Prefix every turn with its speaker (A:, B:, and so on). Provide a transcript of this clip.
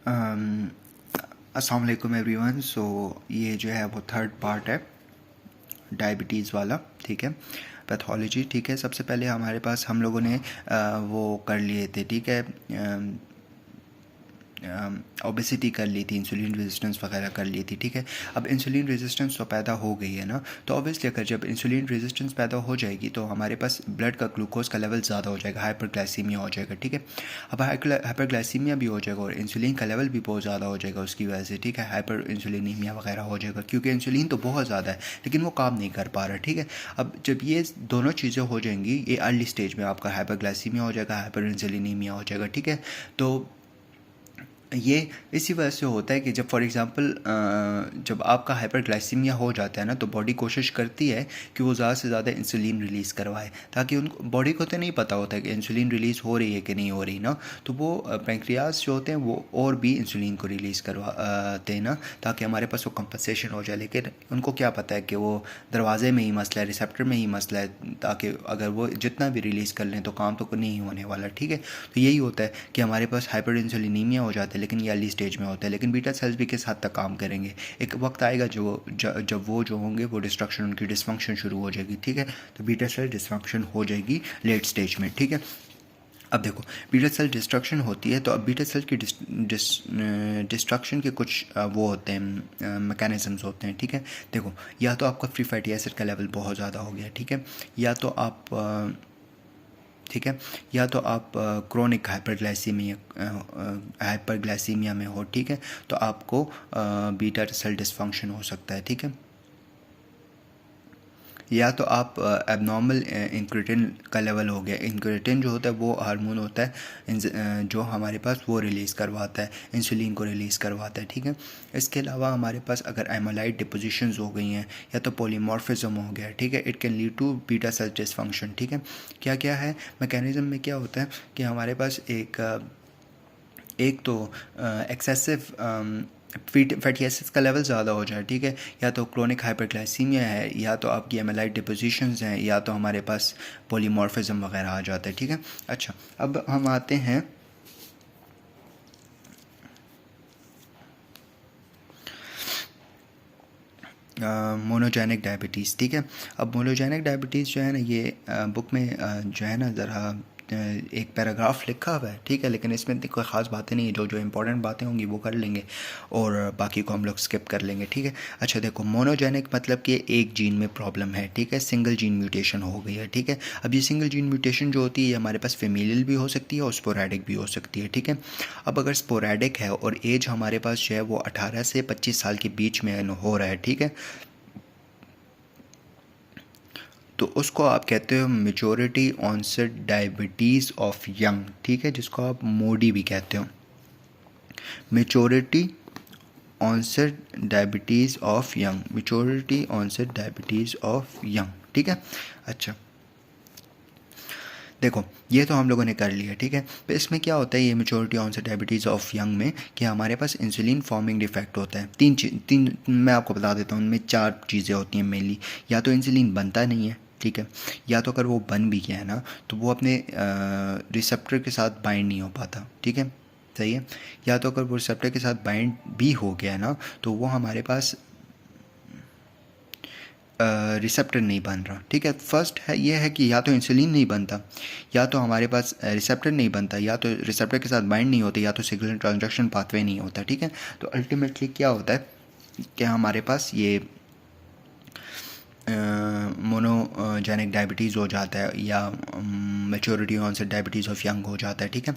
A: अस्सलाम वालेकुम एवरीवन। सो ये जो है वो थर्ड पार्ट है डायबिटीज़ वाला, ठीक है, पैथोलॉजी। ठीक है, सबसे पहले हमारे पास हम लोगों ने वो कर लिए थे, ठीक है, ओबेसिटी कर ली थी, इंसुलिन रेजिस्टेंस वगैरह कर ली थी। ठीक है, अब इंसुलिन रेजिस्टेंस तो पैदा हो गई है ना, तो ऑब्वियसली अगर जब इंसुलिन रेजिस्टेंस पैदा हो जाएगी तो हमारे पास ब्लड का ग्लूकोज का लेवल ज़्यादा हो जाएगा, हाइपरग्लाइसीमिया हो जाएगा। ठीक है, अब हाइपरग्लाइसीमिया भी हो जाएगा और इंसुलिन का लेवल भी बहुत ज़्यादा हो जाएगा उसकी वजह से। ठीक है, हाइपर इंसुलिनीमिया वगैरह हो जाएगा क्योंकि इंसुलिन तो बहुत ज़्यादा है लेकिन वो काम नहीं कर पा रहा। ठीक है, अब जब ये दोनों चीज़ें हो जाएंगी, ये अर्ली स्टेज में आपका हाइपरग्लाइसीमिया हो जाएगा, हाइपर इंसुलिनीमिया हो जाएगा। ठीक है, तो ये इसी वजह से होता है कि जब फॉर एग्ज़ाम्पल जब आपका हाइपरग्लाइसीमिया हो जाता है ना, तो बॉडी कोशिश करती है कि वो ज़्यादा से ज़्यादा इंसुलिन रिलीज़ करवाए, ताकि उनको बॉडी को तो नहीं पता होता है कि इंसुलिन रिलीज़ हो रही है कि नहीं हो रही ना, तो वो पैंक्रियाज जो होते हैं वो और भी इंसुलिन को रिलीज़ करवाते हैं ना, ताकि हमारे पास वो कंपनसेशन हो जाए। लेकिन उनको क्या पता है कि वो दरवाजे में ही मसला है, रिसेप्टर में ही मसला है, ताकि अगर वो जितना भी रिलीज़ कर लें तो काम तो नहीं होने वाला। ठीक है, तो यही होता है कि हमारे पास हाइपर इंसुलिनीमिया हो जाता है, लेकिन ये अर्ली स्टेज में होता है। लेकिन बीटा सेल्स भी किस हद तक काम करेंगे, एक वक्त आएगा जब वो जो होंगे वो डिस्ट्रक्शन, उनकी डिसफंक्शन शुरू हो जाएगी। ठीक है, तो बीटा सेल डिसफंक्शन हो जाएगी लेट स्टेज में। ठीक है, अब देखो बीटा सेल डिस्ट्रक्शन होती है, तो अब बीटा सेल की डिस्ट्रक्शन के कुछ वो होते हैं, मैकेनिज़म्स होते हैं। ठीक है, देखो या तो आपका फ्री फैटी एसिड का लेवल बहुत ज़्यादा हो गया, ठीक है, या तो आप ठीक है, या तो आप क्रोनिक हाइपरग्लाइसीमिया में हो। ठीक है, तो आपको बीटा सेल डिसफंक्शन हो सकता है। ठीक है, या तो आप एबनॉर्मल इंक्रेटिन का लेवल हो गया। इंक्रेटिन जो होता है वो हार्मोन होता है जो हमारे पास वो रिलीज़ करवाता है, इंसुलिन को रिलीज़ करवाता है। ठीक है, इसके अलावा हमारे पास अगर एमाइलाइड डिपोजिशंस हो गई हैं या तो पॉलीमॉर्फिज्म हो गया, ठीक है, it can lead to beta cell dysfunction. ठीक है, क्या क्या है मैकेनिज़्म में, क्या होता है कि हमारे पास एक तो एक्सेसिव फैटी एसिड्स का लेवल ज़्यादा हो जाए। ठीक है, या तो क्रोनिक हाइपरग्लाइसीमिया है, या तो आपकी एमाइलाइड डिपोजिशंस हैं, या तो हमारे पास पॉलीमॉर्फिज्म वगैरह आ जाता है। ठीक है, अच्छा अब हम आते हैं मोनोजेनिक डायबिटीज़। ठीक है, अब मोनोजेनिक डायबिटीज़ जो है ना, ये बुक में जो है ना ज़रा एक पैराग्राफ लिखा हुआ है। ठीक है, लेकिन इसमें कोई ख़ास बातें नहीं है, जो इंपॉर्टेंट बातें होंगी वो कर लेंगे और बाकी को हम लोग स्किप कर लेंगे। ठीक है, अच्छा देखो मोनोजेनिक मतलब कि एक जीन में प्रॉब्लम है। ठीक है, सिंगल जीन म्यूटेशन हो गई है। ठीक है, अब ये सिंगल जीन म्यूटेशन जो होती है हमारे पास फेमिलियल भी हो सकती है और स्पोरैडिक भी हो सकती है। ठीक है, अब अगर स्पोरैडिक है और एज हमारे पास जो है वो 18 से 25 साल के बीच में हो रहा है, ठीक है, तो उसको आप कहते हो majority onset diabetes of young. ठीक है, जिसको आप मोडी भी कहते हो, majority onset diabetes of young, majority onset diabetes of young. ठीक है, अच्छा देखो ये तो हम लोगों ने कर लिया। ठीक है, तो इसमें क्या होता है, ये majority onset diabetes of young में कि हमारे पास इंसुलिन फॉर्मिंग डिफेक्ट होता है। तीन मैं आपको बता देता हूँ, उनमें 4 चीज़ें होती हैं मेनली। या तो इंसुलिन बनता नहीं है, ठीक है, या तो अगर वो बन भी गया है ना तो वो अपने रिसेप्टर के साथ बाइंड नहीं हो पाता। ठीक है, सही है, या तो अगर वो रिसेप्टर के साथ बाइंड भी हो गया है ना तो वो हमारे पास रिसेप्टर नहीं बन रहा। ठीक है, फर्स्ट है ये है कि या तो इंसुलिन नहीं बनता, या तो हमारे पास रिसेप्टर नहीं बनता, या तो रिसेप्टर के साथ बाइंड नहीं होते, या तो सिग्नल ट्रांसडक्शन पाथवे नहीं होता। ठीक है, तो अल्टीमेटली क्या होता है कि हमारे पास ये मोनोजेनिक डायबिटीज़ हो जाता है या maturity onset diabetes of young हो जाता है। ठीक है,